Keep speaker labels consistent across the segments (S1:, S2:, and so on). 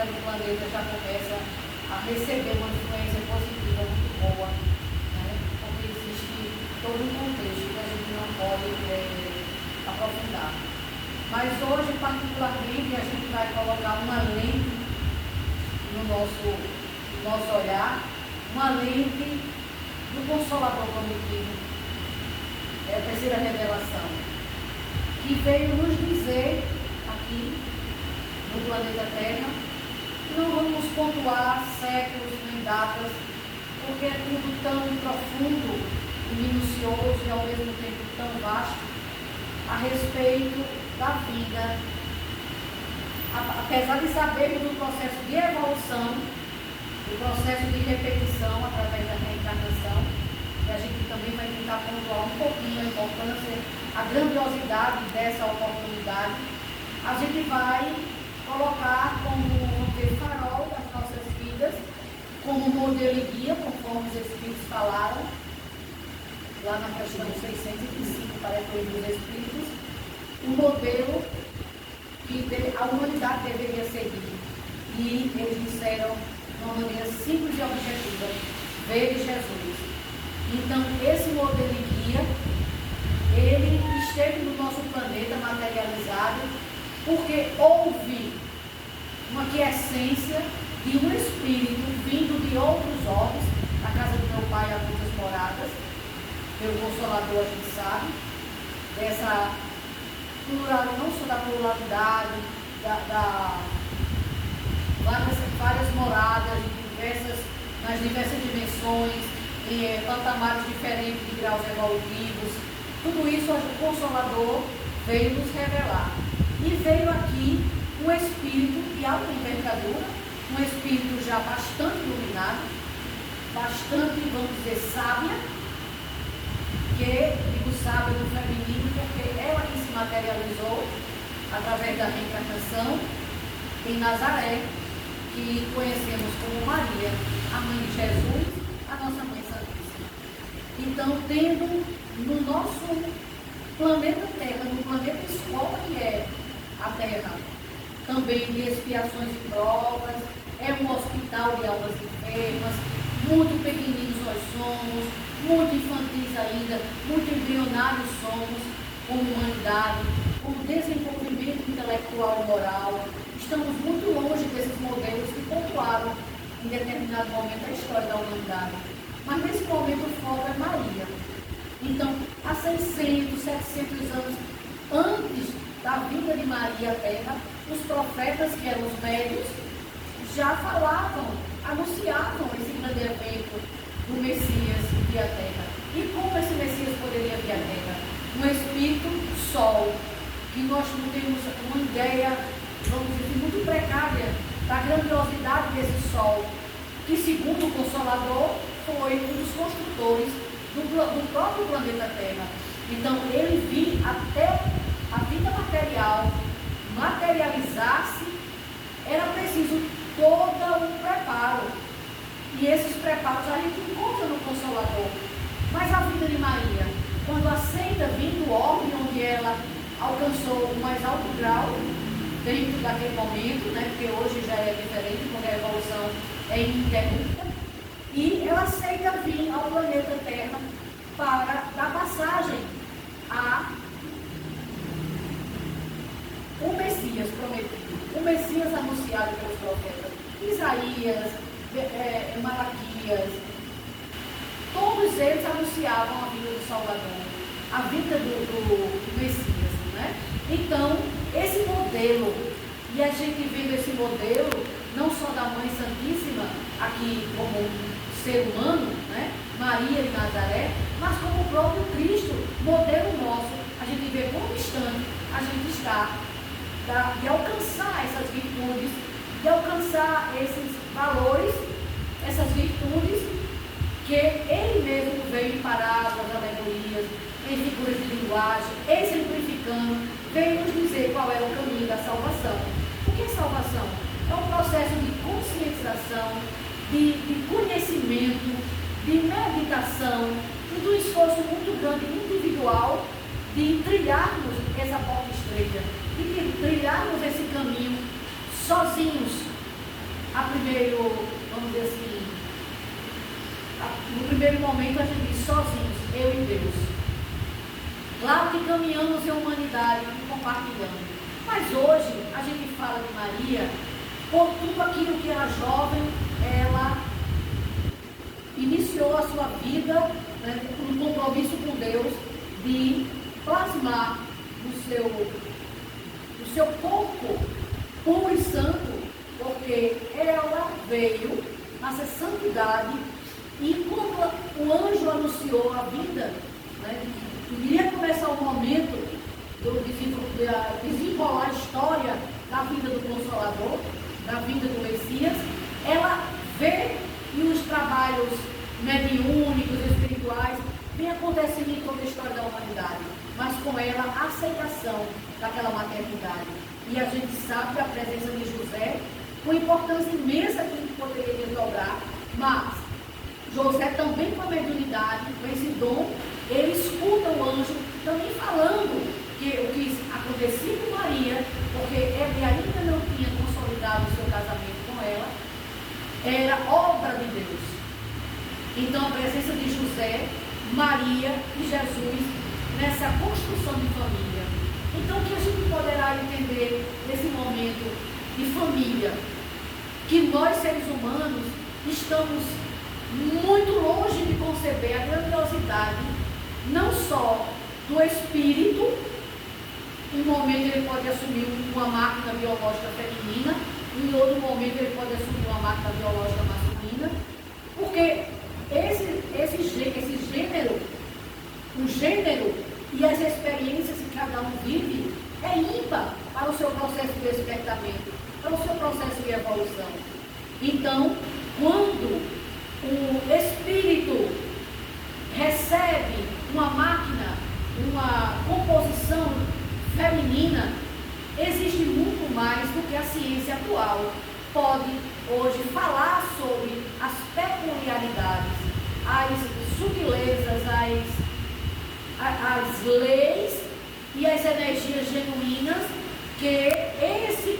S1: terra do planeta já começa a receber uma influência positiva muito boa, né? Porque existe todo um contexto que a gente não pode aprofundar. Mas hoje, particularmente, a gente vai colocar uma lente no nosso olhar, uma lente do Consolador prometido, é a terceira revelação, que veio nos dizer aqui no planeta Terra. Não vamos pontuar séculos nem datas, porque é tudo tão profundo e minucioso e ao mesmo tempo tão vasto a respeito da vida. Apesar de sabermos do processo de evolução, do processo de repetição através da reencarnação, e a gente também vai tentar pontuar um pouquinho a importância, a grandiosidade dessa oportunidade, a gente vai colocar como farol das nossas vidas, como modelo e guia, conforme os Espíritos falaram, lá na questão 605, para o Livro dos Espíritos, o modelo que a humanidade deveria seguir. E eles disseram de uma maneira simples e objetiva: veja Jesus. Então, esse modelo e guia, ele esteve no nosso planeta materializado, porque houve uma quiescência de um espírito vindo de outros orbes. Na casa do meu pai há muitas moradas, pelo Consolador a gente sabe, dessa plural, não só da pluralidade, várias moradas nas diversas dimensões, em patamares diferentes de graus evolutivos. Tudo isso o Consolador veio nos revelar. E veio aqui um espírito de alta envergadura, um espírito já bastante iluminado, bastante, vamos dizer, sábia, que digo sábia no feminino, porque ela que se materializou através da reencarnação em Nazaré, que conhecemos como Maria, a mãe de Jesus, a nossa mãe santíssima. Então, tendo no nosso planeta Terra, no planeta escola que é a Terra, também de expiações e provas, é um hospital de almas enfermas, muito pequeninos nós somos, muito infantis ainda, muito embrionários somos, como humanidade, como desenvolvimento intelectual e moral. Estamos muito longe desses modelos que pontuaram em determinado momento a história da humanidade. Mas nesse momento o foco é Maria. Então, há 600, 700 anos antes da vinda de Maria à Terra, os profetas, que eram os médios, já falavam, anunciavam esse grande evento do Messias vir à Terra. E como esse Messias poderia vir à Terra? Um espírito sol, que nós não temos uma ideia, vamos dizer, muito precária da grandiosidade desse sol, que segundo o Consolador foi um dos construtores do próprio planeta Terra. Então ele vinha até a vida material materializar-se, era preciso todo um preparo. E esses preparos a gente encontra no Consolador. Mas a vida de Maria, quando aceita vir do orbe onde ela alcançou o mais alto grau, dentro daquele momento, né, porque hoje já é diferente, porque a evolução é ininterrupta, e ela aceita vir ao planeta Terra para dar passagem a o Messias prometido, o Messias anunciado pelos profetas, Isaías, Malaquias, todos eles anunciavam a vinda do Salvador, a vinda do Messias, né? Então, esse modelo, e a gente vendo esse modelo, não só da Mãe Santíssima, aqui como ser humano, né? Maria de Nazaré, mas como o próprio Cristo, modelo nosso, a gente vê quão distante a gente está de alcançar essas virtudes, de alcançar esses valores, essas virtudes que ele mesmo veio em parábolas, alegorias, em figuras de linguagem, exemplificando, veio nos dizer qual é o caminho da salvação. O que é salvação? É um processo de conscientização, de conhecimento, de meditação, e de um esforço muito grande individual de trilharmos essa porta estreita, de trilharmos esse caminho sozinhos, meio, vamos dizer assim, no primeiro momento a gente diz sozinhos, eu e Deus. Claro que caminhamos em humanidade e compartilhando. Mas hoje a gente fala de Maria por tudo aquilo que a jovem, ela iniciou a sua vida, né, um compromisso com Deus de plasmar no seu corpo puro e santo, porque ela veio nessa santidade e quando o anjo anunciou a vinda, né, iria começar o momento do desenrolar a história da vinda do Consolador, da vinda do Messias, ela vê e os trabalhos mediúnicos, espirituais, vem acontecendo em toda a história da humanidade, mas com ela a aceitação daquela maternidade. E a gente sabe a presença de José, com importância imensa que ele poderia desdobrar, mas José também com a mediunidade, com esse dom, ele escuta o anjo também falando que o que acontecia com Maria, porque ele ainda não tinha consolidado o seu casamento com ela, era obra de Deus. Então a presença de José, Maria e Jesus nessa construção de família. Então o que a gente poderá entender nesse momento de família? Que nós seres humanos estamos muito longe de conceber a grandiosidade, não só do espírito. Em um momento ele pode assumir uma máquina biológica feminina, em outro momento ele pode assumir uma máquina biológica masculina, porque esse gênero, o gênero e as experiências que cada um vive é ímpar para o seu processo de despertamento, para o seu processo de evolução. Então, quando o espírito recebe uma máquina, uma composição feminina, existe muito mais do que a ciência atual pode hoje falar sobre as peculiaridades, as sutilezas, as leis e as energias genuínas que esse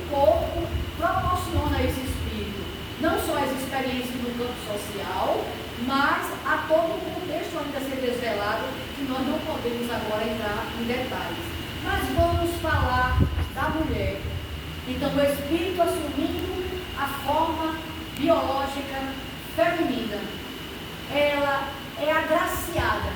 S1: corpo proporciona a esse espírito. Não só as experiências no campo social, mas a todo um contexto ainda a ser desvelado, que nós não podemos agora entrar em detalhes. Mas vamos falar da mulher. Então, o espírito assumindo a forma biológica feminina, ela é agraciada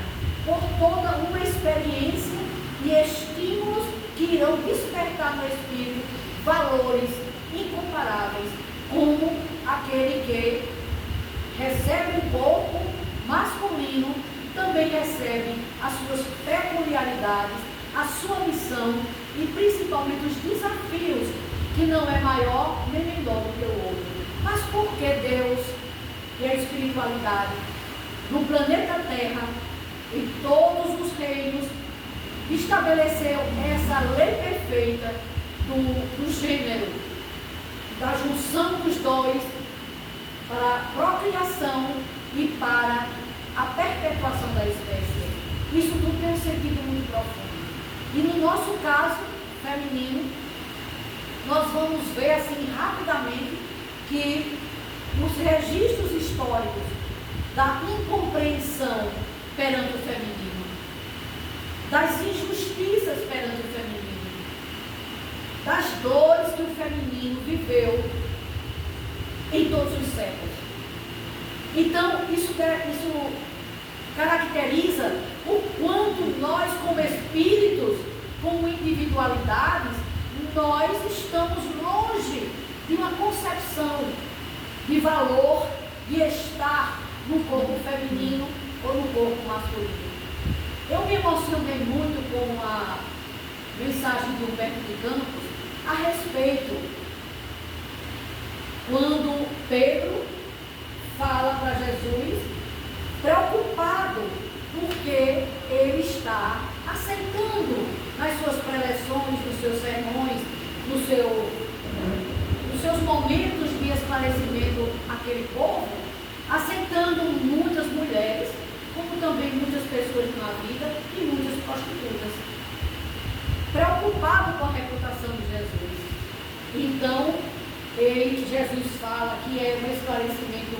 S1: por toda uma experiência e estímulos que irão despertar no espírito valores incomparáveis, como aquele que recebe um corpo masculino, também recebe as suas peculiaridades, a sua missão e principalmente os desafios, que não é maior nem menor do que o outro. Mas por que Deus e a espiritualidade no planeta Terra, em todos os reinos, estabeleceu essa lei perfeita do gênero, da junção dos dois, para a procriação e para a perpetuação da espécie? Isso tudo tem um sentido muito profundo. E no nosso caso feminino, nós vamos ver assim rapidamente que os registros históricos da incompreensão perante o feminino, das injustiças perante o feminino, das dores que o feminino viveu em todos os séculos. Então, isso caracteriza o quanto nós, como espíritos, como individualidades, nós estamos longe de uma concepção de valor de estar no corpo feminino ou no corpo masculino. Eu me emocionei muito com a mensagem de Humberto de Campos a respeito quando Pedro fala para Jesus, preocupado porque ele está aceitando nas suas preleções, nos seus sermões, nos seus momentos de esclarecimento àquele povo, aceitando muitas mulheres, como também muitas pessoas na vida e muitas prostitutas. Preocupado com a reputação de Jesus. Então, Jesus fala que é um esclarecimento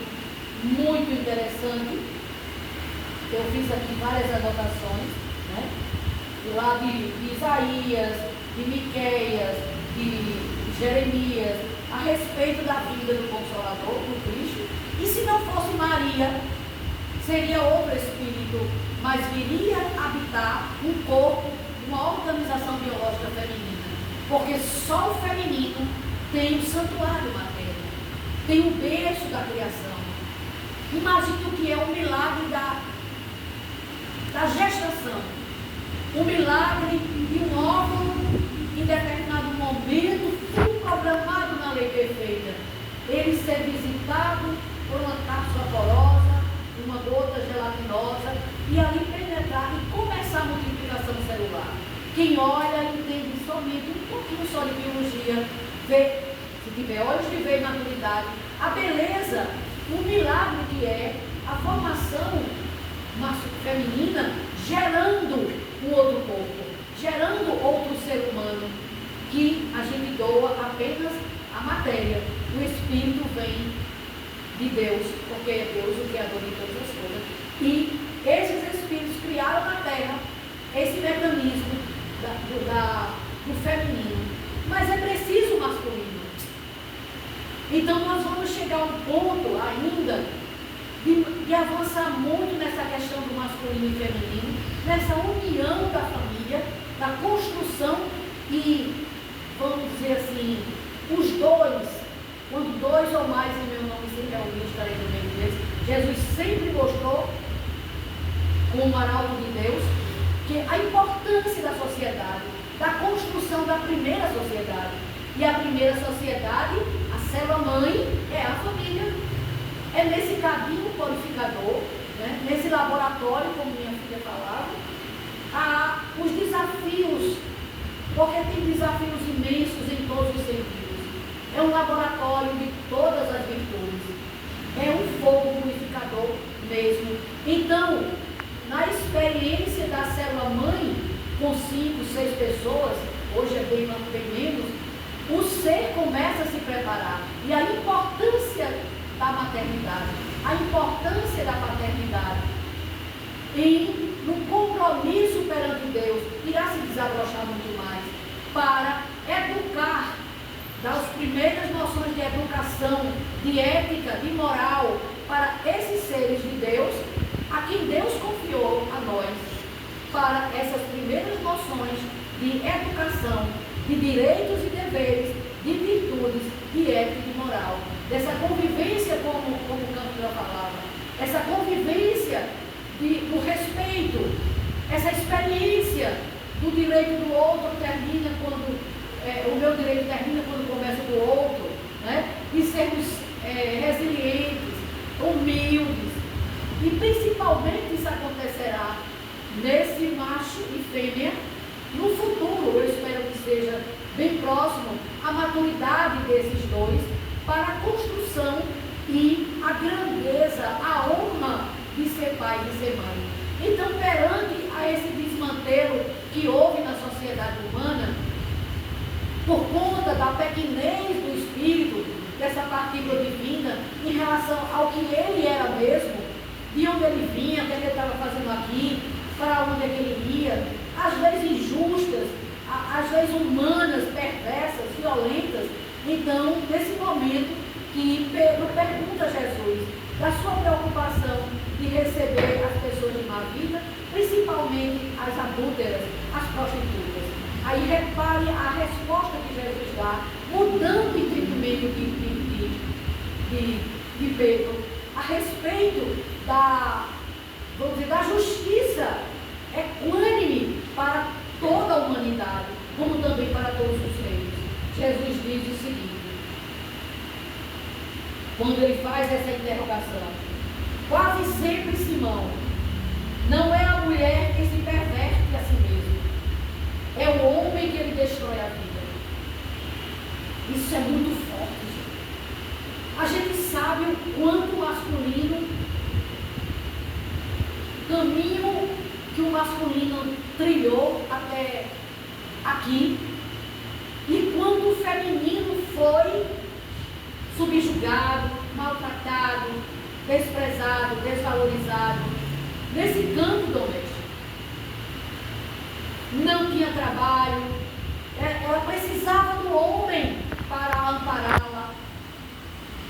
S1: muito interessante. Eu fiz aqui várias anotações, né? Lá de Isaías, de Miqueias, de Jeremias, a respeito da vida do Consolador, do Cristo. E se não fosse Maria, seria outro Espírito, mas viria habitar um corpo, uma organização biológica feminina. Porque só o feminino tem o santuário materno, tem o berço da criação. Imagine o que é o milagre da gestação. O milagre de um órgão em determinado momento, tudo programado na lei perfeita. Ele ser visitado por uma cápsula porosa, uma gota gelatinosa, e ali penetrar e começar a multiplicação celular. Quem olha entende somente um pouquinho só de biologia, vê, se tiver olhos de ver e maturidade, a beleza, o milagre que é a formação feminina gerando um outro corpo, gerando outro ser humano, que a gente doa apenas a matéria. O Espírito vem de Deus, porque é Deus o Criador de todas as coisas. E esses Espíritos criaram na Terra esse mecanismo do feminino. Mas é preciso o masculino. Então nós vamos chegar a um ponto ainda de avançar muito nessa questão do masculino e feminino, nessa união da família, da construção e, vamos dizer assim, os dois, quando dois ou mais em meu nome se reunirem, estarei no meio deles. Jesus sempre mostrou, como arauto de Deus, que a importância da sociedade, da construção da primeira sociedade. E a primeira sociedade, a célula-mãe, é a família. É nesse caminho purificador, né? Nesse laboratório, como minha filha falava, há os desafios, porque tem desafios imensos em todos os sentidos. É um laboratório de todas as virtudes. É um fogo purificador mesmo. Então, na experiência da célula-mãe, com 5, 6 pessoas, hoje é bem menos, o ser começa a se preparar. E a importância da maternidade, a importância da paternidade, e no compromisso perante Deus, irá se desabrochar muito mais, para educar, dar as primeiras noções de educação, de ética, de moral, para esses seres de Deus, a quem Deus confiou a nós, para essas primeiras noções de educação, de direitos e deveres, de virtudes, de ética e de moral, dessa convivência, como o Cândida falava, essa convivência do respeito, essa experiência do direito do outro termina quando, o meu direito termina quando começa o do outro, né? E sermos resilientes, humildes, e principalmente isso acontecerá nesse macho e fêmea, no futuro, eu espero que seja bem próximo, a maturidade desses dois, para a construção e a grandeza, a honra de ser pai e de ser mãe. Então, perante a esse desmantelo que houve na sociedade humana, por conta da pequenez do Espírito, dessa partícula divina, em relação ao que ele era mesmo, de onde ele vinha, o que ele estava fazendo aqui, para onde é que ele ia, às vezes injustas, às vezes humanas, perversas, violentas. Então, nesse momento que Pedro pergunta a Jesus da sua preocupação de receber as pessoas de má vida, principalmente as adúlteras, as prostitutas. Aí repare a resposta que Jesus dá, mudando o entendimento de Pedro a respeito vamos dizer, da justiça equânime para toda a humanidade, como também para todos os reinos. Jesus diz o seguinte, quando ele faz essa interrogação: quase sempre, Simão, não é a mulher que se perverte a si mesmo, é o homem que ele destrói a vida. Isso é muito forte, gente. A gente sabe o quanto o masculino, o caminho que o masculino trilhou até aqui, e quanto o feminino foi subjugado, maltratado, desprezado, desvalorizado, nesse campo doméstico. Não tinha trabalho, ela precisava do homem para ampará-la,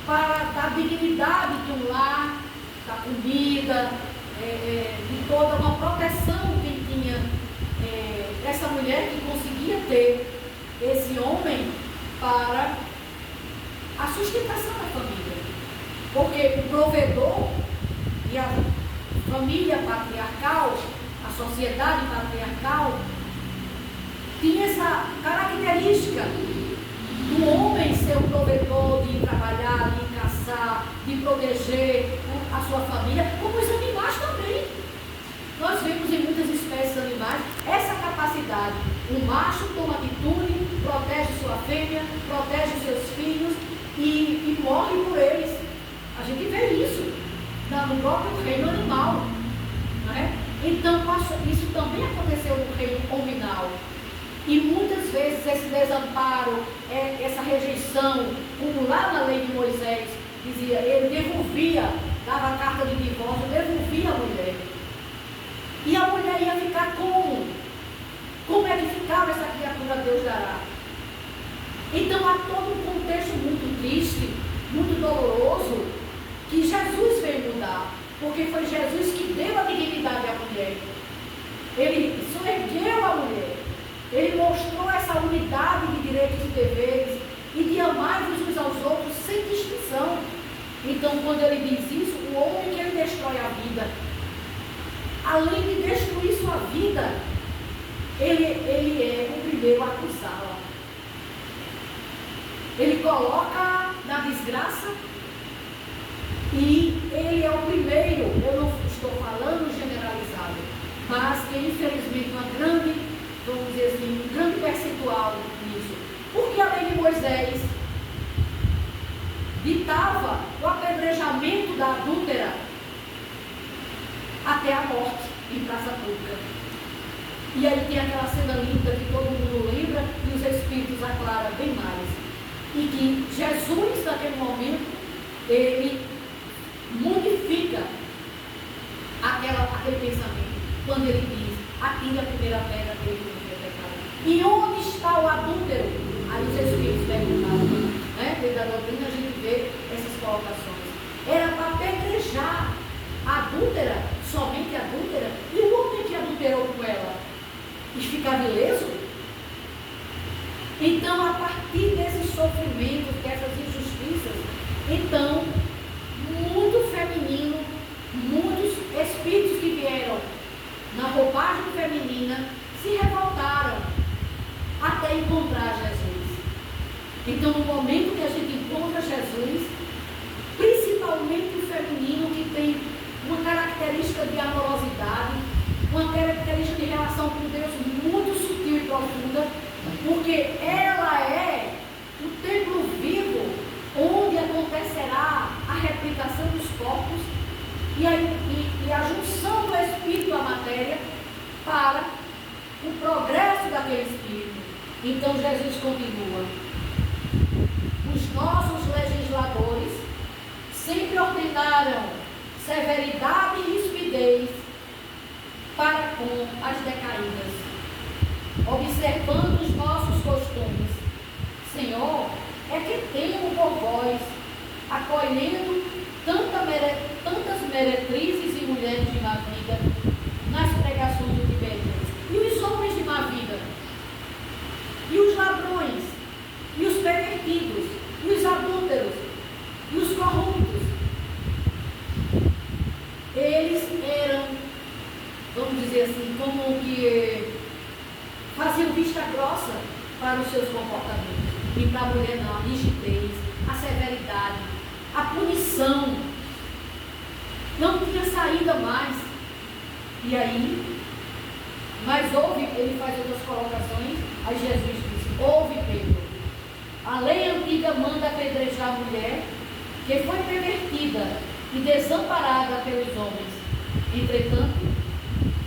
S1: para dar dignidade de um lar, da comida, de toda uma proteção que tinha essa mulher que conseguia ter esse homem para a sustentação da família. Porque o provedor e a família patriarcal, a sociedade patriarcal, tinha essa característica do homem ser o provedor, de ir trabalhar, de ir caçar, de proteger a sua família, como os animais também. Nós vemos em muitas espécies animais essa capacidade. O macho toma atitude, protege sua fêmea, protege seus filhos e morre por eles. A gente vê isso no próprio reino animal. Não é? Então, isso também aconteceu no reino hominal. E muitas vezes esse desamparo, essa rejeição, como lá na lei de Moisés, dizia, ele devolvia, dava a carta de divórcio, devolvia a mulher. E a mulher ia ficar como? Como é que ficava essa criatura Deus dará? Então há todo um contexto muito triste, muito doloroso, que Jesus veio mudar. Porque foi Jesus que deu a dignidade à mulher. Ele soergueu a mulher. Ele mostrou essa unidade de direitos e deveres e de amar-vos uns aos outros sem distinção. Então, quando ele diz isso, o homem que ele destrói a vida, além de destruir sua vida, ele é o primeiro a acusá-la. Ele coloca na desgraça e ele é o primeiro, eu não estou falando generalizado, mas que infelizmente vamos dizer assim, um grande percentual nisso. Porque a lei de Moisés ditava o apedrejamento da adúltera até a morte em praça pública. E aí tem aquela cena linda que todo mundo lembra e os Espíritos aclaram bem mais. E que Jesus, naquele momento, ele modifica aquele pensamento. Quando ele diz, atire a primeira pedra dele que não tem pecado. E onde está o adúltero? Aí os Espíritos perguntavam, né? Dentro da doutrina a gente vê essas colocações. Era para apedrejar a adúltera, somente a adúltera, e o homem que adulterou com ela. E ficava ileso? Então, a partir desses sofrimentos, dessas injustiças, então, muito feminino, muitos espíritos que vieram na roupagem feminina se revoltaram até encontrar Jesus. Então, no momento que a gente encontra Jesus, principalmente o feminino que tem uma característica de amorosidade, uma característica de relação com Deus muito sutil e profunda, porque ela é o templo vivo onde acontecerá a replicação dos corpos e a junção do Espírito à matéria para o progresso daquele Espírito. Então Jesus continua. Os nossos legisladores sempre ordenaram severidade e rispidez para com as decaídas, observando os nossos costumes. Senhor, é que temo por vós, acolhendo tantas meretrizes e mulheres de má vida nas pregações do Tiberias, e os homens de má vida, e os ladrões, e os pervertidos, e os adúlteros, e os corruptos. Eles eram, vamos dizer assim, como que faziam vista grossa para os seus comportamentos. E para a mulher não, a rigidez, a severidade, a punição. Não tinha saída mais. E aí, mas houve, ele faz outras colocações, aí Jesus disse, ouve Pedro, a lei antiga manda apedrejar a mulher que foi pervertida e desamparada pelos homens. Entretanto,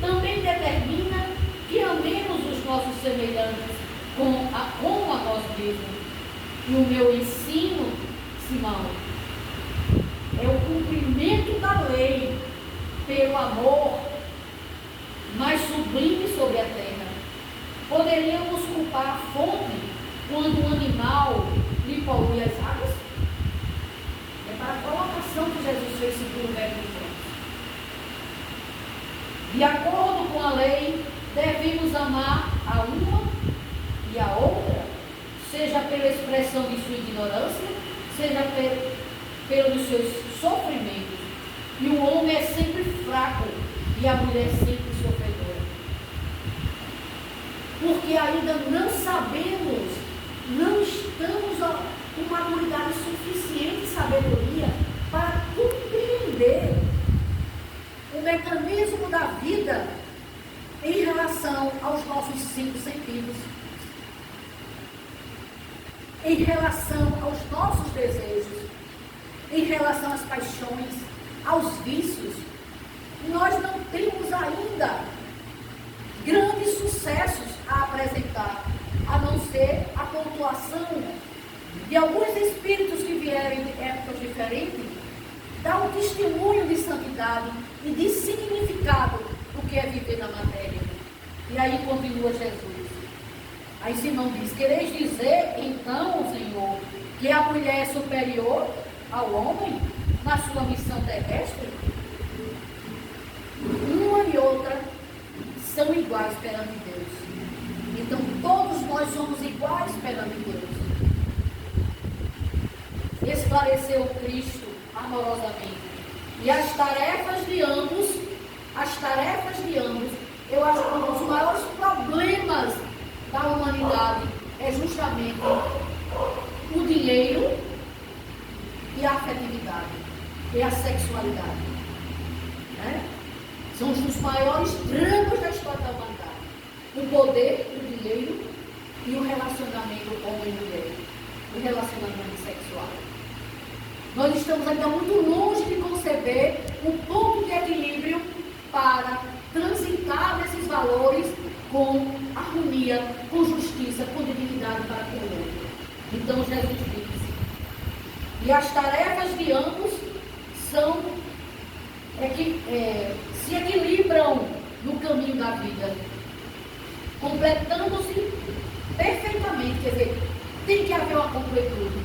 S1: também determina que amemos os nossos semelhantes como a nós mesmos. E o meu ensino, Simão, cumprimento da lei pelo amor mais sublime sobre a terra. Poderíamos culpar a fonte quando um animal lhe polui as águas? É para a colocação que Jesus fez segundo o verbo de Deus. De acordo com a lei, devemos amar a uma e a outra, seja pela expressão de sua ignorância, seja pelos seus sofrimentos. E o homem é sempre fraco e a mulher sempre sofredora. Porque ainda não sabemos, não estamos com maturidade suficiente e sabedoria para compreender o mecanismo da vida em relação aos nossos 5 sentidos, em relação aos nossos desejos, em relação às paixões, aos vícios. Nós não temos ainda grandes sucessos a apresentar, a não ser a pontuação de alguns espíritos que vieram de épocas diferentes, dar um testemunho de santidade e de significado do que é viver na matéria. E aí continua Jesus. Aí Simão diz: quereis dizer então, Senhor, que a mulher é superior ao homem na sua missão terrestre? Uma e outra são iguais perante Deus. Então todos nós somos iguais perante Deus. Esclareceu Cristo amorosamente. E as tarefas de ambos, eu acho que um dos maiores problemas da humanidade é justamente o dinheiro e a afetividade, e a sexualidade. Né? São os dos maiores dramas da história da humanidade. O poder, o dinheiro e o relacionamento homem-mulher, o relacionamento sexual. Nós estamos ainda muito longe de conceber um ponto de equilíbrio para transitar nesses valores com harmonia, com justiça, com dignidade para com o outro. Então Jesus diz: e as tarefas de ambos se equilibram no caminho da vida, completando-se perfeitamente. Quer dizer, tem que haver uma completude,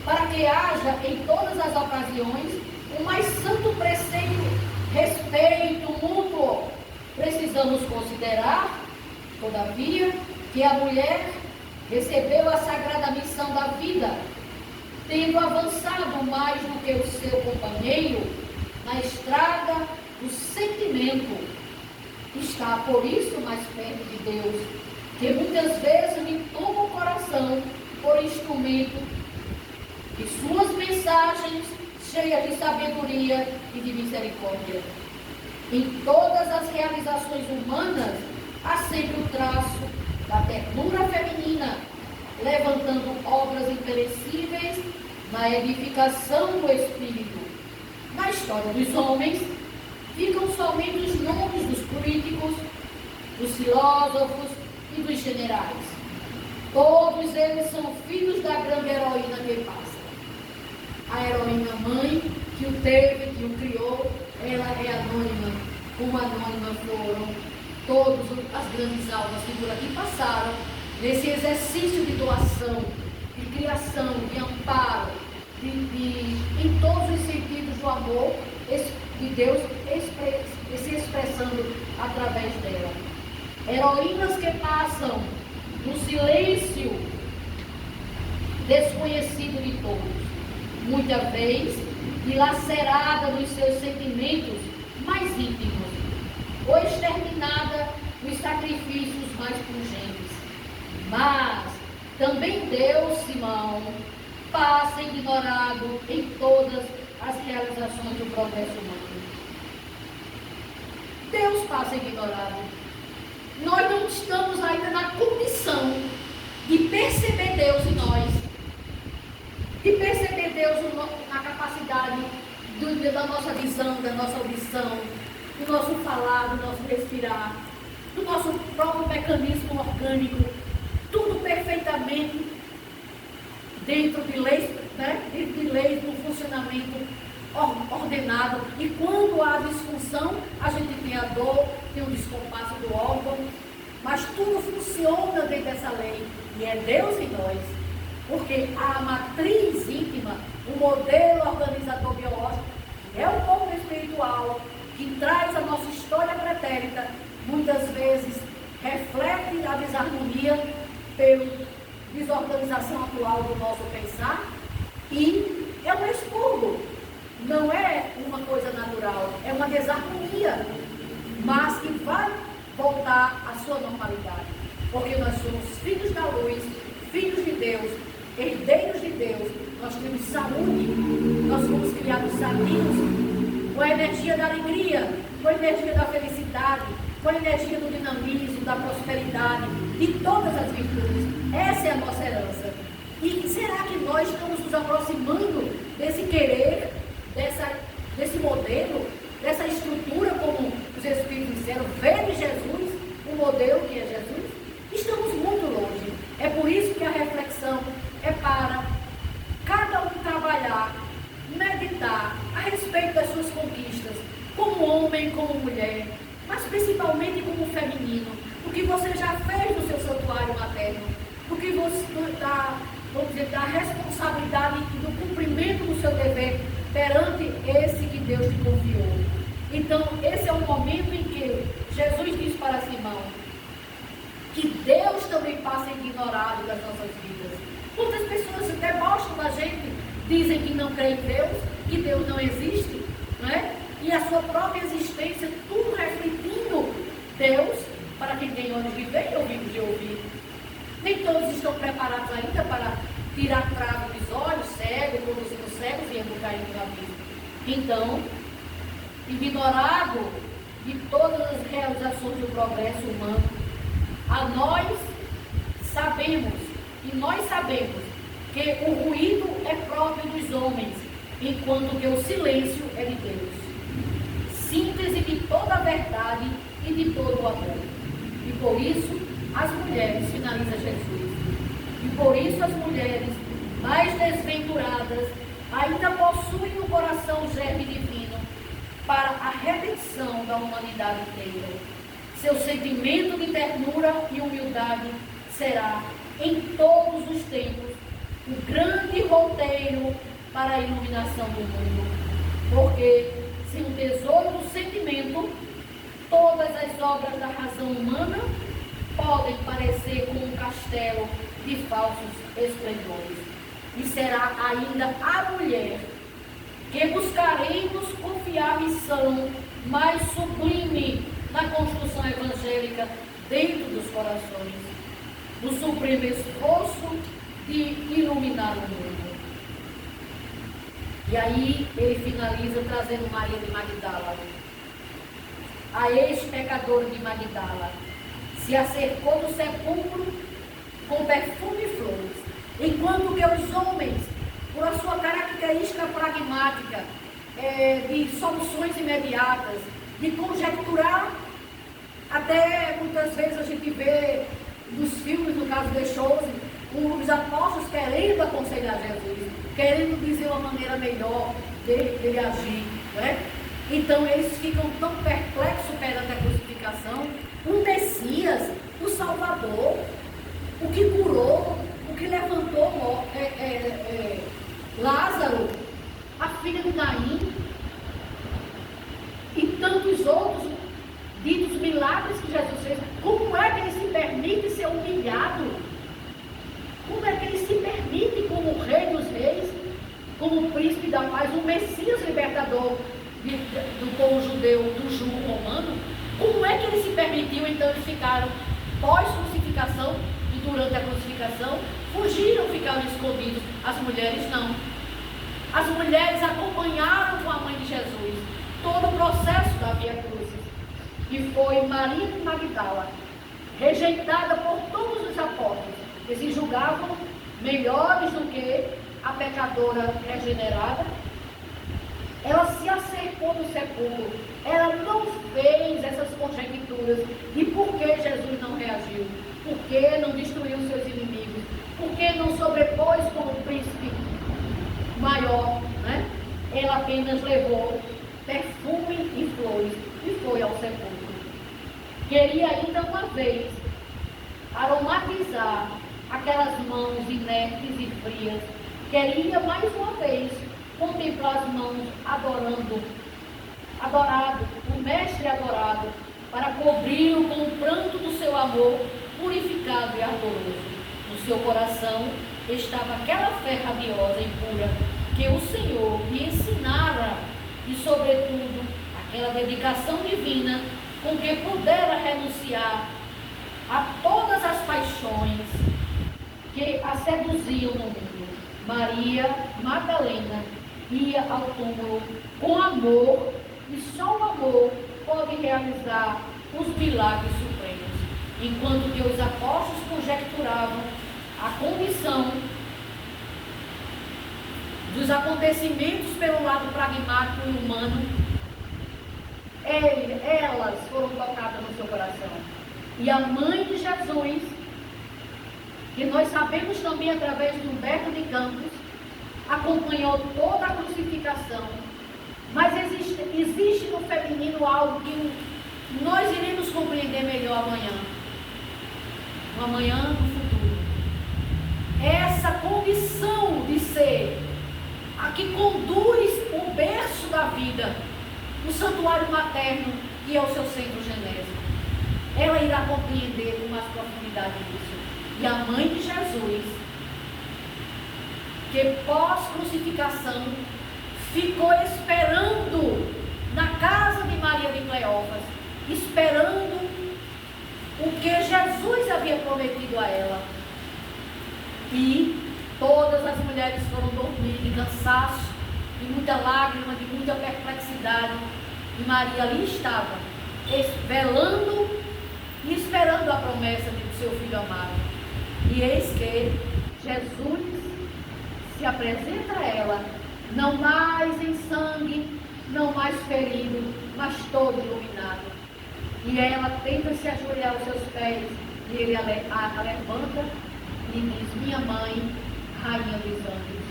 S1: para que haja em todas as ocasiões o mais santo preceito, respeito mútuo. Precisamos considerar, todavia, que a mulher recebeu a sagrada missão da vida, tendo avançado mais do que o seu companheiro na estrada do sentimento. Está, por isso, mais perto de Deus, que muitas vezes lhe toma o coração por instrumento de suas mensagens cheias de sabedoria e de misericórdia. Em todas as realizações humanas há sempre o traço da ternura feminina, levantando obras imperecíveis na edificação do espírito. Na história dos homens ficam somente os nomes dos políticos, dos filósofos e dos generais. Todos eles são filhos da grande heroína que passa. A heroína mãe que o teve, que o criou, ela é anônima, como anônima foram todas as grandes almas que por aqui passaram, nesse exercício de doação, de criação, de amparo, em todos os sentidos do amor de Deus se expressando através dela. Heroínas que passam no silêncio desconhecido de todos, muitas vezes dilacerada nos seus sentimentos mais íntimos, ou exterminada nos sacrifícios mais pungentes. Mas também Deus, Simão, passa ignorado em todas as realizações do progresso humano. Deus passa ignorado. Nós não estamos ainda na condição de perceber Deus em nós, de perceber Deus na capacidade da nossa visão, da nossa audição, do nosso falar, do nosso respirar, do nosso próprio mecanismo orgânico, tudo perfeitamente dentro de leis, né? Dentro de leis do funcionamento ordenado. E quando há disfunção, a gente tem a dor, tem o descompasso do órgão, mas tudo funciona dentro dessa lei. E é Deus em nós. Porque a matriz íntima, o modelo organizador biológico, é o corpo espiritual que traz a nossa história pretérita, muitas vezes reflete a desarmonia pela desorganização atual do nosso pensar, e é um expurgo, não é uma coisa natural, é uma desarmonia, mas que vai voltar à sua normalidade, porque nós somos filhos da luz, filhos de Deus, herdeiros de Deus, nós temos saúde, nós fomos criados sadios, com a energia da alegria, com a energia da felicidade, com a energia do dinamismo, da prosperidade, de todas as virtudes. Essa é a nossa herança. E será que nós estamos nos aproximando desse querer, desse modelo, dessa estrutura, como os Espíritos disseram, ver em Jesus, o modelo que é Jesus? Estamos muito longe. É por isso que a reflexão é para cada um trabalhar, meditar a respeito das suas conquistas, como homem, como mulher, mas principalmente como feminino, o que você já fez no seu santuário materno, o que você da responsabilidade e do cumprimento do seu dever perante esse que Deus te confiou. Então, esse é o momento em que Jesus diz para Simão que Deus também passa ignorado das nossas vidas. Muitas pessoas se debocham da gente, dizem que não creem em Deus, que Deus não existe, não é? E a sua própria existência, tudo refletindo Deus, para quem tem olhos de ver e ouvidos de ouvir. Nem todos estão preparados ainda para tirar travo dos olhos, cegos, conduzindo cegos e educar no abismo. Então, ignorado de todas as realizações do progresso humano, nós sabemos que o ruído é próprio dos homens, enquanto que o silêncio é de Deus. Síntese de toda a verdade e de todo o amor. E por isso, as mulheres, finaliza Jesus, e por isso as mulheres mais desventuradas ainda possuem no coração o germe divino para a redenção da humanidade inteira. Seu sentimento de ternura e humildade será, em todos os tempos, o grande roteiro para a iluminação do mundo. Porque, sem o tesouro do sentimento, todas as obras da razão humana podem parecer como um castelo de falsos esplendores. E será ainda a mulher que buscaremos confiar a missão mais sublime na construção evangélica dentro dos corações, no supremo esforço de iluminar o mundo. E aí ele finaliza trazendo Maria de Magdala. A ex-pecadora de Magdala se acercou do sepulcro com perfume e flores, enquanto que os homens, por a sua característica pragmática, de soluções imediatas, de conjecturar, até muitas vezes a gente vê nos filmes, no caso de Chose, os apóstolos querendo aconselhar Jesus, querendo dizer uma maneira melhor dele agir, né? Então eles ficam tão perplexos perante a crucificação. O Messias, o Salvador, o que curou, o que levantou Lázaro, a filha de Naim, e tantos outros ditos milagres que Jesus fez. Como é que ele se permite ser humilhado? Como é que ele se permite, como rei dos reis, como príncipe da paz, o Messias libertador do povo judeu, do jugo romano? Como é que ele se permitiu? Então eles ficaram pós-crucificação e durante a crucificação, fugiram, ficaram escondidos. As mulheres não. As mulheres acompanharam com a mãe de Jesus todo o processo da Via Crucis. E foi Maria de Magdala, rejeitada por todos os apóstolos, que se julgavam melhores do que a pecadora regenerada. Ela se acercou do sepulcro, ela não fez essas conjecturas de por que Jesus não reagiu, por que não destruiu seus inimigos, por que não sobrepôs como príncipe maior, né? ela apenas levou perfume e flores e foi ao sepulcro. Queria ainda uma vez aromatizar aquelas mãos inertes e frias. Queria mais uma vez contemplar as mãos adorado, o mestre adorado, para cobri-lo com o pranto do seu amor purificado e ardoroso. No seu coração estava aquela fé radiosa e pura que o Senhor lhe ensinara e, sobretudo, aquela dedicação divina com que pudera renunciar a todas as paixões que a seduziam no mundo. Maria Madalena ia ao túmulo com amor, e só o amor pode realizar os milagres supremos. Enquanto que os apóstolos conjecturavam a condição dos acontecimentos pelo lado pragmático e humano, elas foram tocadas no seu coração. E a mãe de Jesus, que nós sabemos também através de Humberto de Campos, acompanhou toda a crucificação. Mas existe no feminino algo que nós iremos compreender melhor amanhã. No amanhã, no futuro. Essa condição de ser a que conduz o berço da vida, o santuário materno, que é o seu centro genésico. Ela irá compreender com mais profundidade isso. E a mãe de Jesus, que pós-crucificação ficou esperando na casa de Maria de Cleófas, esperando o que Jesus havia prometido a ela. E todas as mulheres foram dormir de cansaço, de muita lágrima, de muita perplexidade. E Maria ali estava, velando e esperando a promessa do seu filho amado. E eis que Jesus se apresenta a ela, não mais em sangue, não mais ferido, mas todo iluminado. E ela tenta se ajoelhar aos seus pés, e ele a levanta e diz: minha mãe, rainha dos anjos,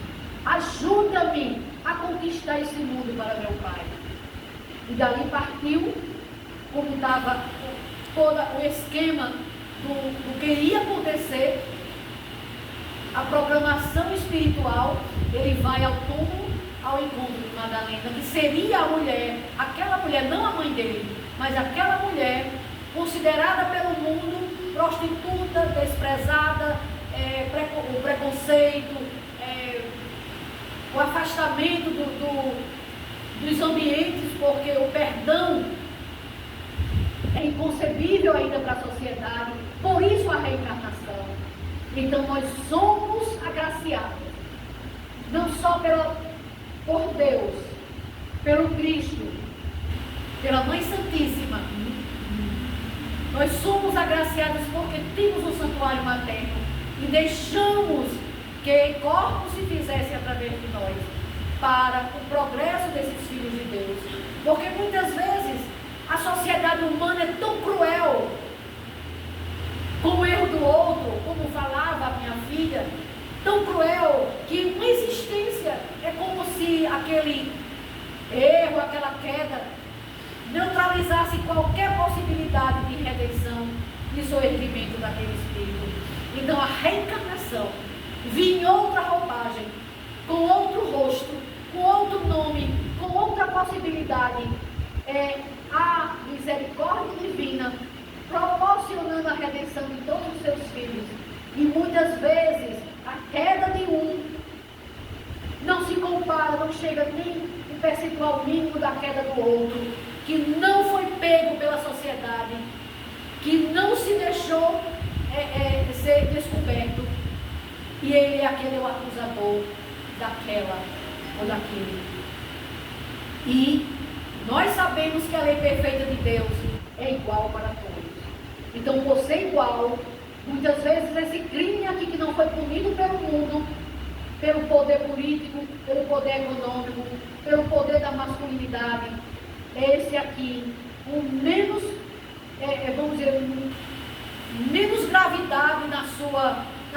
S1: ajuda-me a conquistar esse mundo para meu Pai. E dali partiu, como estava todo o esquema do que iria acontecer, a programação espiritual. Ele vai ao túmulo, ao encontro de Madalena, que seria a mulher, aquela mulher, não a mãe dele, mas aquela mulher considerada pelo mundo prostituta, desprezada, o preconceito, o afastamento dos ambientes, porque o perdão é inconcebível ainda para a sociedade. Por isso a reencarnação. Então nós somos agraciados, não só por Deus, pelo Cristo, pela Mãe Santíssima. Nós somos agraciados porque temos o santuário materno e deixamos que corpos se fizessem através de nós para o progresso desses filhos de Deus. Porque muitas vezes a sociedade humana é tão cruel com o erro do outro, como falava a minha filha, tão cruel que uma existência é como se aquele erro, aquela queda neutralizasse qualquer possibilidade de redenção e soerguimento daquele espírito. Então a reencarnação vinha em outra roupagem, com outro rosto, com outro nome, com outra possibilidade. A misericórdia divina proporcionando a redenção de todos os seus filhos. E muitas vezes a queda de um não se compara, não chega nem o percentual mínimo da queda do outro, que não foi pego pela sociedade, que não se deixou ser descoberto. E ele é aquele o acusador daquela ou daquele. E nós sabemos que a lei perfeita de Deus é igual para todos. Então, por ser igual, muitas vezes esse crime aqui que não foi punido pelo mundo, pelo poder político, pelo poder econômico, pelo poder da masculinidade, esse aqui, com menos, vamos dizer, menos gravidade na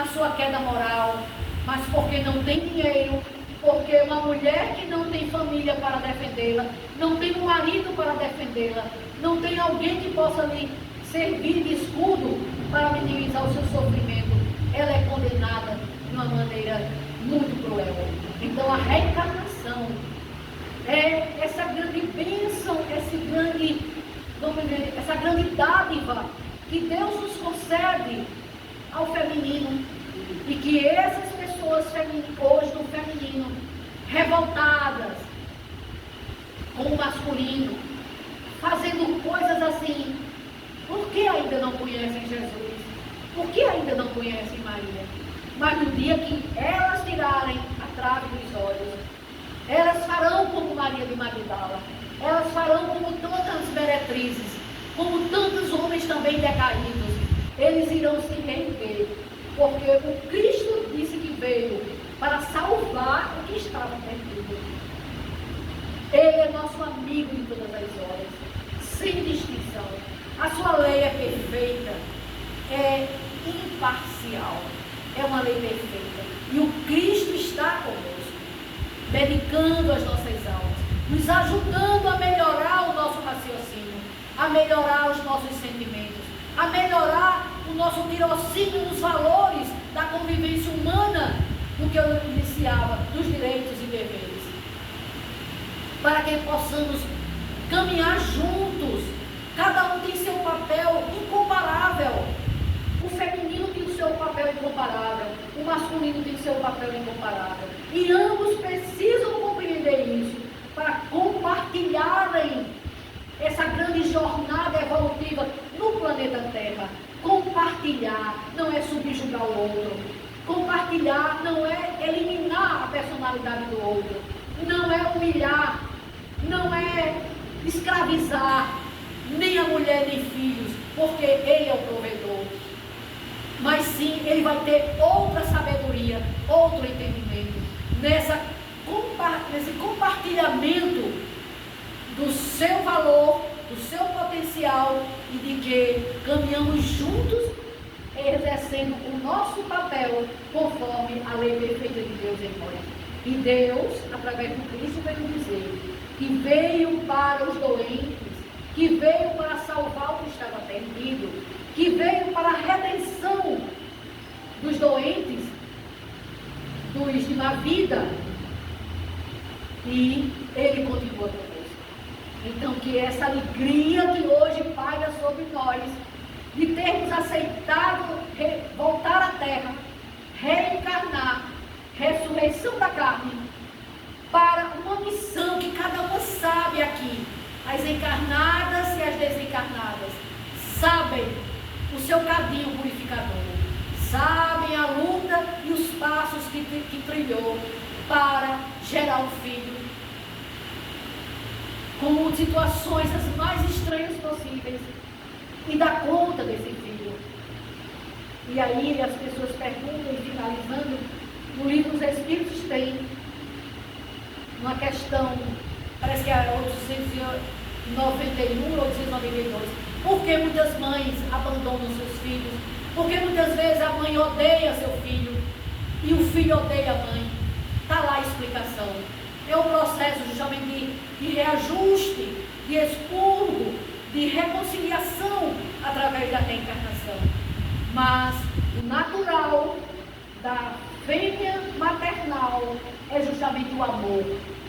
S1: sua queda moral, mas porque não tem dinheiro, porque uma mulher que não tem família para defendê-la, não tem um marido para defendê-la, não tem alguém que possa lhe servir de escudo para minimizar o seu sofrimento, ela é condenada de uma maneira muito cruel. Então a reencarnação é essa grande bênção, essa grande dádiva que Deus nos concede ao feminino, e que essas pessoas hoje no feminino, revoltadas com o masculino, fazendo coisas assim, por que ainda não conhecem Jesus? Por que ainda não conhecem Maria? Mas no dia que elas tirarem a trave dos olhos, elas farão como Maria de Magdala, elas farão como tantas meretrizes, como tantos homens também decaídos. Eles irão se render, porque o Cristo disse que veio para salvar o que estava perdido. Ele é nosso amigo em todas as horas, sem distinção. A sua lei é perfeita, é imparcial, é uma lei perfeita. E o Cristo está conosco, medicando as nossas almas, nos ajudando a melhorar o nosso raciocínio, a melhorar os nossos sentimentos, a melhorar o nosso tirocínio nos valores da convivência humana, no que eu iniciava, dos direitos e deveres, para que possamos caminhar juntos. Cada um tem seu papel incomparável. O feminino tem o seu papel incomparável, o masculino tem o seu papel incomparável, e ambos precisam compreender isso para compartilharem essa grande jornada evolutiva no planeta Terra. Compartilhar não é subjugar o outro. Compartilhar não é eliminar a personalidade do outro. Não é humilhar. Não é escravizar nem a mulher nem filhos, porque ele é o provedor. Mas sim, ele vai ter outra sabedoria, outro entendimento, nesse compartilhamento do seu valor, do seu potencial, e de que caminhamos juntos, exercendo o nosso papel conforme a lei perfeita de Deus em nós. E Deus, através do Cristo, vai nos dizer que veio para os doentes, que veio para salvar o que estava perdido, que veio para a redenção dos doentes, dos de má vida, e Ele continua conosco. Então, que essa alegria que hoje paira sobre nós, de termos aceitado voltar à terra, reencarnar, ressurreição da carne, para uma missão que cada uma sabe aqui. As encarnadas e as desencarnadas sabem o seu caminho purificador, sabem a luta e os passos que trilhou para gerar um filho, com situações as mais estranhas possíveis, e dar conta desse filho. E aí as pessoas perguntam, e finalizando, no livro dos Espíritos tem uma questão, parece que é 891 ou 892. Por que muitas mães abandonam seus filhos? Por que muitas vezes a mãe odeia seu filho e o filho odeia a mãe? Está lá a explicação. É um processo justamente de reajuste, de expurgo, de reconciliação através da reencarnação. Mas o natural da fêmea maternal é justamente o amor.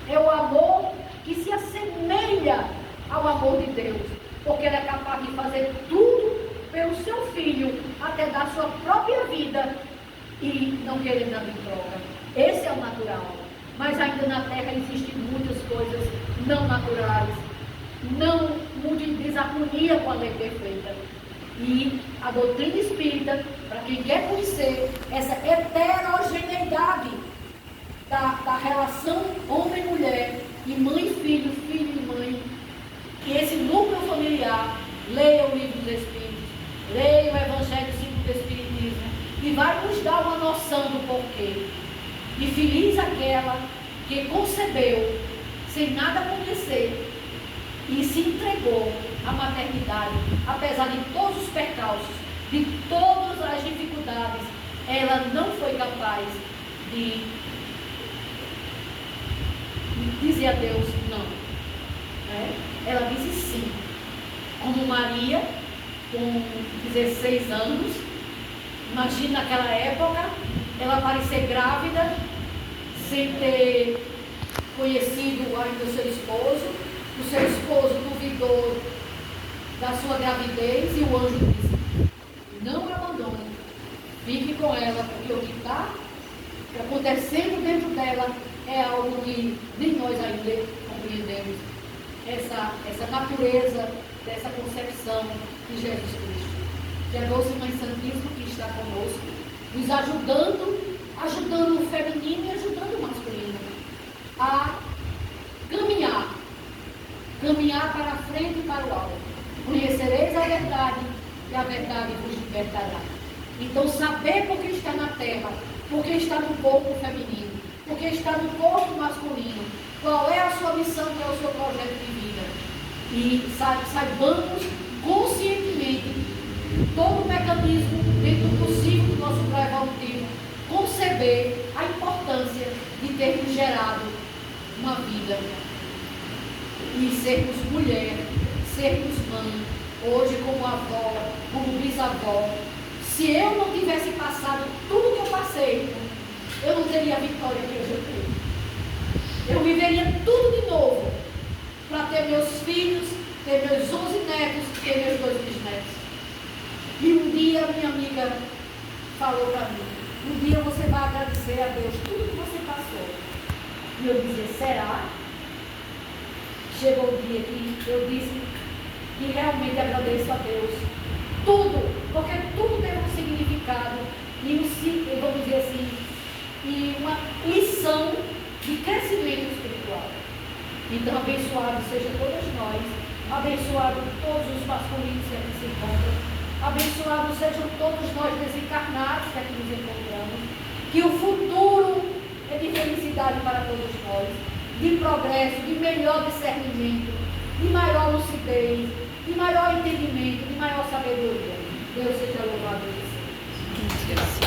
S1: É o amor que se assemelha ao amor de Deus, porque Ele é capaz de fazer tudo pelo seu filho, até dar sua própria vida e não querer nada em troca. Esse é o natural. Mas ainda na Terra existem muitas coisas não naturais, muito em desarmonia com a lei perfeita. E a doutrina espírita, para quem quer conhecer essa heterogeneidade da relação homem-mulher, e mãe-filho, filho e mãe, que esse núcleo familiar, leia o livro dos Espíritos, leia o Evangelho segundo o Espiritismo, e vai nos dar uma noção do porquê. E feliz aquela que concebeu sem nada acontecer e se entregou à maternidade, apesar de todos os percalços, de todas as dificuldades, ela não foi capaz de dizer a Deus não. Ela disse sim. Como Maria, com 16 anos, imagina naquela época, ela parecer grávida, sem ter conhecido ainda o seu esposo duvidou da sua gravidez e o anjo disse, não a abandone, fique com ela, porque o que está acontecendo dentro dela é algo que nem nós ainda compreendemos, essa natureza dessa concepção de Jesus Cristo, que é a doce Mãe Santíssima que está conosco, nos ajudando o feminino e ajudando o masculino a caminhar para a frente e para o alto. Conhecereis a verdade e a verdade vos libertará. Então, saber por que está na terra, por que está no corpo feminino, por que está no corpo masculino, qual é a sua missão, qual é o seu projeto de vida. E saibamos conscientemente todo o mecanismo dentro do possível do nosso plano evolutivo, conceber a importância de termos gerado uma vida e sermos mulher, sermos mãe, hoje como avó, como bisavó. Se eu não tivesse passado tudo que eu passei, eu não teria a vitória que hoje eu tenho. Eu viveria tudo de novo para ter meus filhos, ter meus 11 netos, ter meus 2 bisnetos. E um dia minha amiga falou para mim, um dia você vai agradecer a Deus tudo que você passou. E eu dizia, será? Chegou o dia que eu disse que realmente agradeço a Deus. Tudo, porque tudo tem um significado e vamos dizer assim, e uma lição de crescimento espiritual. Então, abençoado seja todas nós, abençoado todos os masculinos que aqui se encontram, abençoados sejam todos nós desencarnados que aqui nos encontramos, que o futuro é de felicidade para todos nós, de progresso, de melhor discernimento, de maior lucidez, de maior entendimento, de maior sabedoria. Deus seja louvado e bendito.